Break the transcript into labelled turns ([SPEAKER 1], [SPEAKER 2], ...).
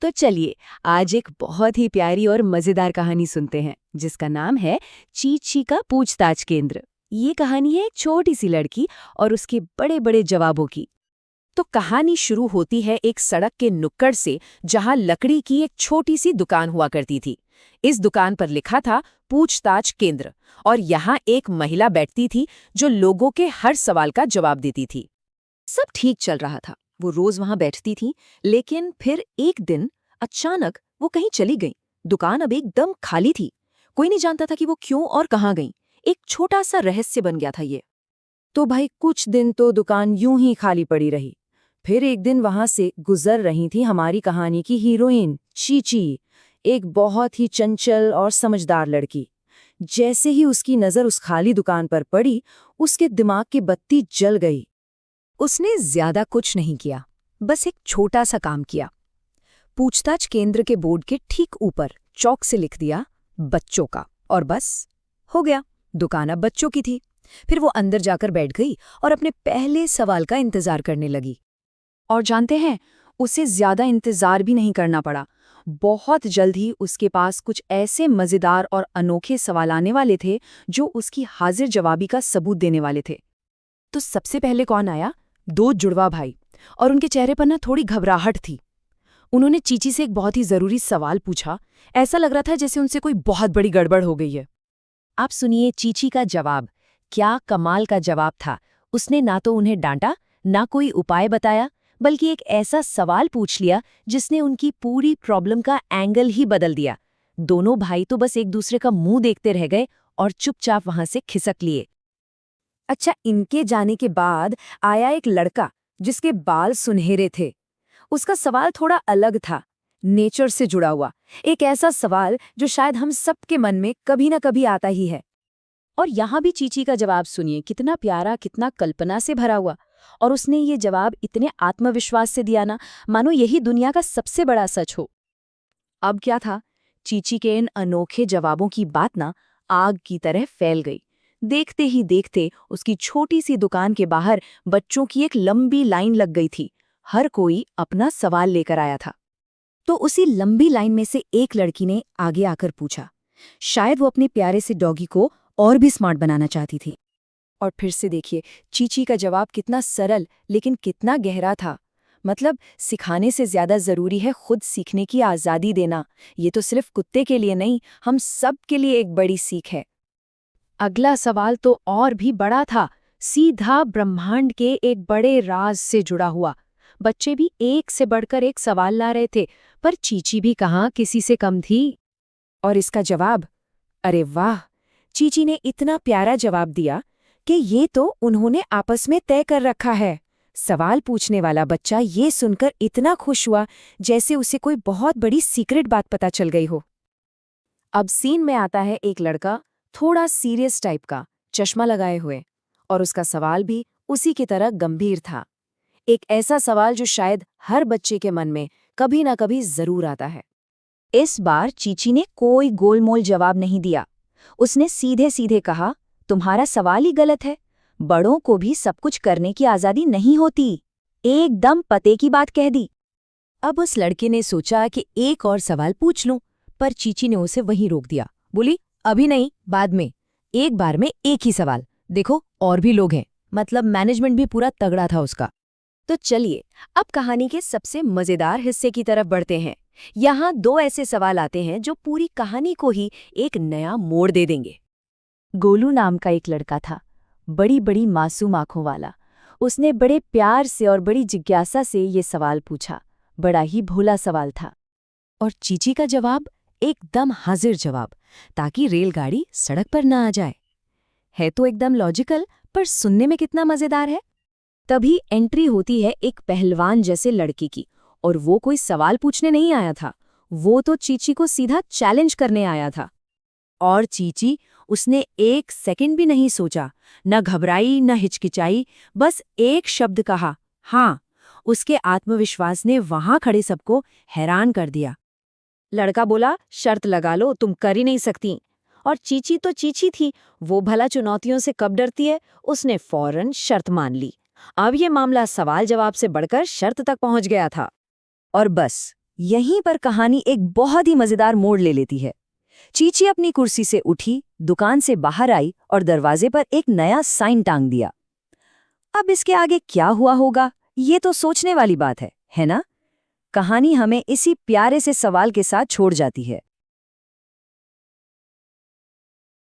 [SPEAKER 1] तो चलिए आज एक बहुत ही प्यारी और मजेदार कहानी सुनते हैं जिसका नाम है चीची का पूछताछ केंद्र। ये कहानी है एक छोटी सी लड़की और उसके बड़े बड़े जवाबों की।
[SPEAKER 2] तो कहानी शुरू होती है एक सड़क के नुक्कड़ से जहां लकड़ी की एक छोटी सी दुकान हुआ करती थी। इस दुकान पर लिखा था पूछताछ केंद्र और यहाँ एक महिला बैठती थी जो लोगों के हर सवाल का जवाब देती थी। सब ठीक चल रहा था, वो रोज वहां बैठती थी, लेकिन फिर एक दिन अचानक वो कहीं चली गई। दुकान अब एकदम खाली थी, कोई नहीं जानता था कि वो क्यों और कहाँ गई। एक छोटा सा रहस्य बन गया था ये। तो भाई कुछ दिन तो दुकान यूं ही खाली पड़ी रही। फिर एक दिन वहां से गुजर रही थी हमारी कहानी की हीरोइन चीची, एक बहुत ही चंचल और समझदार लड़की। जैसे ही उसकी नजर उस खाली दुकान पर पड़ी, उसके दिमाग की बत्ती जल गई। उसने ज्यादा कुछ नहीं किया, बस एक छोटा सा काम किया। पूछताछ केंद्र के बोर्ड के ठीक ऊपर चौक से लिख दिया बच्चों का, और बस हो गया। दुकान अब बच्चों की थी। फिर वो अंदर जाकर बैठ गई और अपने पहले सवाल का इंतजार करने लगी। और जानते हैं, उसे ज्यादा इंतजार भी नहीं करना पड़ा। बहुत जल्द ही उसके पास कुछ ऐसे मजेदार और अनोखे सवाल आने वाले थे जो उसकी हाजिर जवाबी का सबूत देने वाले थे। तो सबसे पहले कौन आया? दो जुड़वा भाई, और उनके चेहरे पर ना थोड़ी घबराहट थी। उन्होंने चीची से एक बहुत ही जरूरी सवाल पूछा। ऐसा लग रहा था जैसे उनसे कोई बहुत बड़ी गड़बड़ हो गई है। आप सुनिए चीची का जवाब। क्या कमाल का जवाब था। उसने ना तो उन्हें डांटा, ना कोई उपाय बताया, बल्कि एक ऐसा सवाल पूछ लिया जिसने उनकी पूरी प्रॉब्लम का एंगल ही बदल दिया। दोनों भाई तो बस एक दूसरे का मुंह देखते रह गए और चुपचाप वहां से खिसक लिए। अच्छा, इनके जाने के बाद आया एक लड़का जिसके बाल सुनहरे थे। उसका सवाल थोड़ा अलग था, नेचर से जुड़ा हुआ। एक ऐसा सवाल जो शायद हम सबके मन में कभी ना कभी आता ही है। और यहाँ भी चीची का जवाब सुनिए, कितना प्यारा, कितना कल्पना से भरा हुआ। और उसने ये जवाब इतने आत्मविश्वास से दिया ना, मानो यही दुनिया का सबसे बड़ा सच हो। अब क्या था, चीची के इन अनोखे जवाबों की बात ना आग की तरह फैल गई। देखते ही देखते उसकी छोटी सी दुकान के बाहर बच्चों की एक लंबी लाइन लग गई थी। हर कोई अपना सवाल लेकर आया था। तो उसी लंबी लाइन में से एक लड़की ने आगे आकर पूछा। शायद वो अपने प्यारे से डॉगी को और भी स्मार्ट बनाना चाहती थी। और फिर से देखिए चीची का जवाब कितना सरल लेकिन कितना गहरा था। मतलब सिखाने से ज्यादा जरूरी है खुद सीखने की आज़ादी देना। ये तो सिर्फ कुत्ते के लिए नहीं, हम सब के लिए एक बड़ी सीख है। अगला सवाल तो और भी बड़ा था, सीधा ब्रह्मांड के एक बड़े राज से जुड़ा हुआ। बच्चे भी एक से बढ़कर एक सवाल ला रहे थे, पर चीची भी कहाँ किसी से कम थी। और इसका जवाब, अरे वाह, चीची ने इतना प्यारा जवाब दिया कि ये तो उन्होंने आपस में तय कर रखा है। सवाल पूछने वाला बच्चा ये सुनकर इतना खुश हुआ जैसे उसे कोई बहुत बड़ी सीक्रेट बात पता चल गई हो। अब सीन में आता है एक लड़का, थोड़ा सीरियस टाइप का, चश्मा लगाए हुए, और उसका सवाल भी उसी की तरह गंभीर था। एक ऐसा सवाल जो शायद हर बच्चे के मन में कभी ना कभी जरूर आता है। इस बार चीची ने कोई गोलमोल जवाब नहीं दिया। उसने सीधे सीधे कहा, तुम्हारा सवाल ही गलत है। बड़ों को भी सब कुछ करने की आजादी नहीं होती। एकदम पते की बात कह दी। अब उस लड़के ने सोचा कि एक और सवाल पूछ लूं, पर चीची ने उसे वहीं रोक दिया। बोली, अभी नहीं, बाद में। एक बार में एक ही सवाल। देखो और भी लोग हैं। मतलब मैनेजमेंट भी पूरा तगड़ा था उसका। तो चलिए अब कहानी के सबसे मजेदार हिस्से की तरफ बढ़ते हैं। यहाँ दो ऐसे सवाल आते हैं जो पूरी कहानी को ही एक नया मोड़ दे देंगे। गोलू नाम का एक लड़का था, बड़ी बड़ी मासूम आंखों वाला। उसने बड़े प्यार से और बड़ी जिज्ञासा से ये सवाल पूछा। बड़ा ही भोला सवाल था। और चीची का जवाब एकदम हाजिर जवाब, ताकि रेलगाड़ी सड़क पर ना आ जाए। है तो एकदम लॉजिकल, पर सुनने में कितना मजेदार है। तभी एंट्री होती है एक पहलवान जैसे लड़की की, और वो कोई सवाल पूछने नहीं आया था, वो तो चीची को सीधा चैलेंज करने आया था। और चीची, उसने एक सेकंड भी नहीं सोचा, न घबराई न हिचकिचाई, बस एक शब्द कहा, हाँ। उसके आत्मविश्वास ने वहां खड़े सबको हैरान कर दिया। लड़का बोला, शर्त लगा लो, तुम कर ही नहीं सकती। और चीची तो चीची थी, वो भला चुनौतियों से कब डरती है। उसने फौरन शर्त मान ली। अब ये मामला सवाल जवाब से बढ़कर शर्त तक पहुंच गया था। और बस
[SPEAKER 1] यहीं पर कहानी एक बहुत ही मजेदार मोड़ ले लेती है। चीची अपनी कुर्सी से उठी, दुकान से बाहर आई और दरवाजे पर एक नया साइन टांग दिया। अब इसके आगे क्या हुआ होगा, ये तो सोचने वाली बात है ना? कहानी हमें इसी प्यारे से सवाल के साथ छोड़ जाती है।